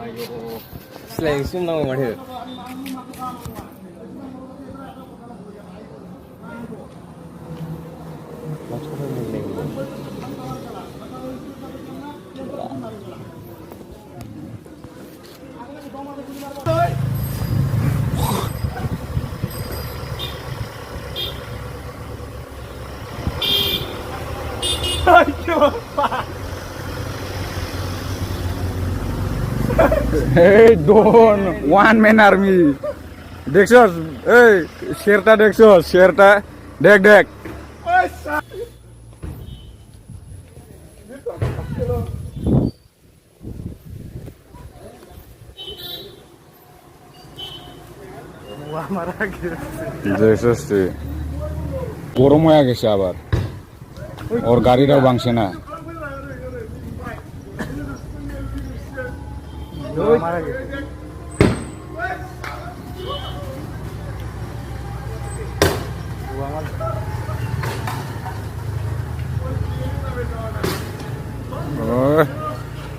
Selain sum nama mana? Hey, don't one man army. Dexos, hey, Sherta Dexos, Sherta, Dek. Dexos से गरम হয়ে গেছে আবার ওর গাড়িটাও ভাঙছে না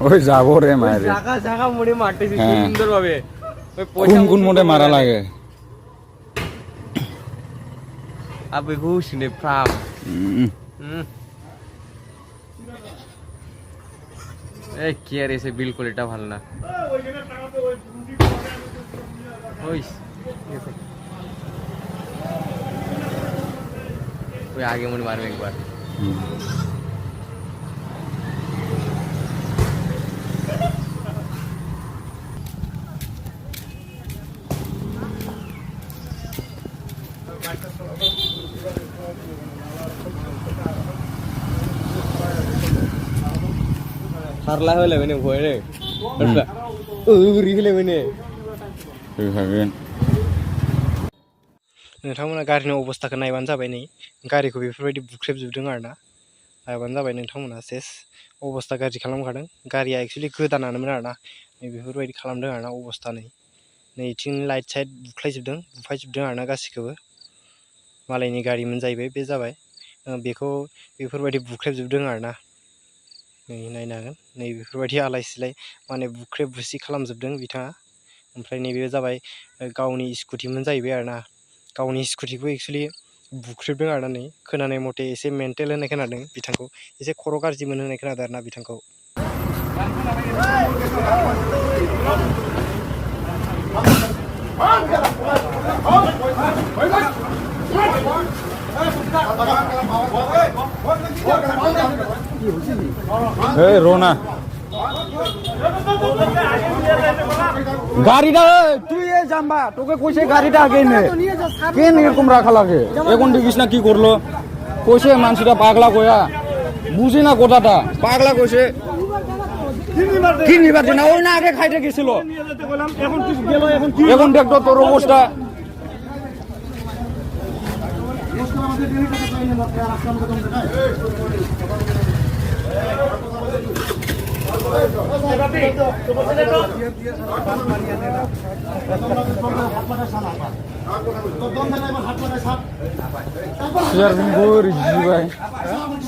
ওই যাবো রে মারে জায়গা জায়গা মোড়ে মারতেছি সুন্দর ভাবে ওই কোন মোড়ে মারা লাগে আবে ঘুষনে প্রাম এই কি আর এসে বিলকুল এটা ভালো না ওই ওই আগে মনে মারবে একবার হারলা হলে মানে ভয় রে উড়ি গেলে মানে नोंथांमोना गारिनि अबस्थाखौ नायबानो जाबाय नै गारिखौ बेफोरबायदि बुख्रेबजोबदों आरोना नायबानो जाबाय नोंथांमोना सेस अबस्था गाज्रि खालामखादों गारिया एक्चुअलि गोदानानोमोन आरोना नै बेफोरबायदि खालामदों आरोना अबस्था नैथिं लाइट साइट बुफायजोबदों आरोना गासिखौबो मालायनि गारिमोन जाहैबाय बे जाबाय बेखौ बेफोरबायदि बुख्रेबजोबदों आरोना नै नायनो हागोन नै बेफोरबायदि आलाय सिलाय माने बुख्रेब बुसि खालामजोबदों बिथाङा ओमफ्राय नैबे जाबाय गावनि स्कुटिमोन जाहैबाय आरोना गावनि स्कुटिखौ एक्चुअलि बुख्रेबदों आरोना नै खोनानाय मथे एसे मेन्टेल होननाय खोनादों बिथांखौ एसे खर' गाज्रिमोन होननाय खोनादों आरोना बिथांखौ এই রোনা গাড়িটা তুই এ জাম্বা তোকে কইছে গাড়িটা আগে নে কেন এরকম রাখা লাগে এখন দেখিস না কি করলো কইছে মানুষটা পাগলা কয়া বুঝি না কথাটা পাগলা কইছে কি নিবার না ওই না আগে খাইতে গেছিল এখন দেখতো তোর অবস্থা Siar pinggul jiwa,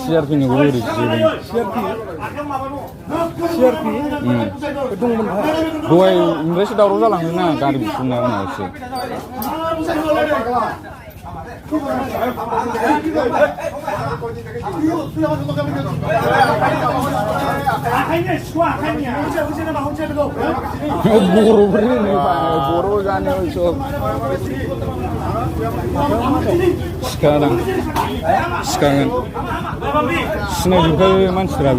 siar pinggul jiwa. Siar pi, dua Inggris dah urusan langsung na kari bisnya mana sih. Buru beri nih pak, buru gane usuk. Sekarang, sini juga manusia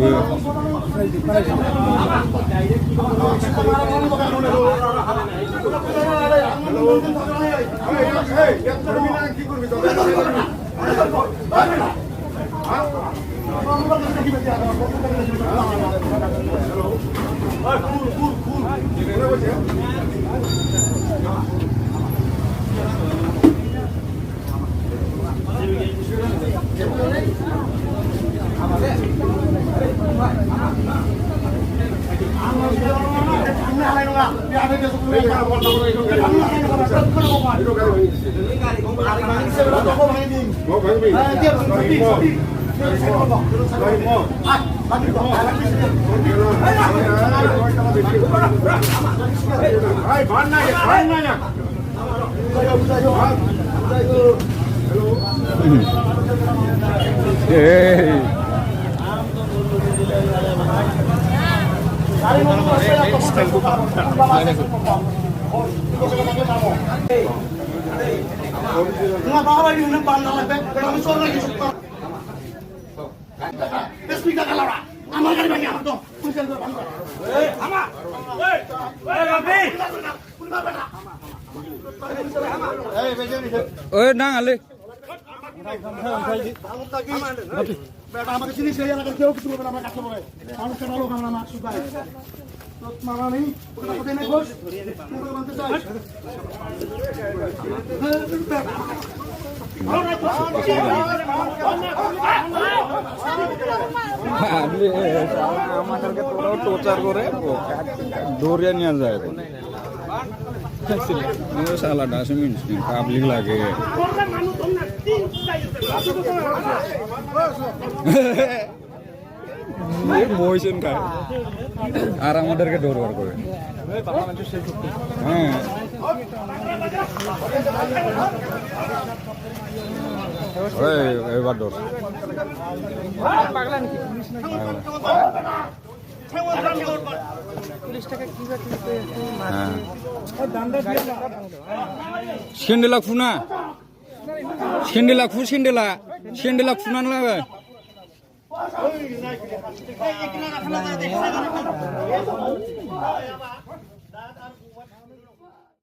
ওই না আলে বেটা আমাকে চিনিস এই এলাকার কেউ কিছু বলবে না, আমরা কাছে বলে মানুষ কেন লোক আমরা না শুকাই মারা নেই ওটা কোথায় নেই ঘোষ মানতে চাই আমাদেরকে তোরাও টর্চার করে ধরে নিয়ে যায় সালা ডাস্টবিন পাবলিক লাগে মহিষণ খায় আর আমাদেরকে দৌড়বার করে হ্যাঁ এবার দৌড় সেন্ডেলা ফুনা সেন্ডেলা ফু সেন্ডেলা ফুনান লাগে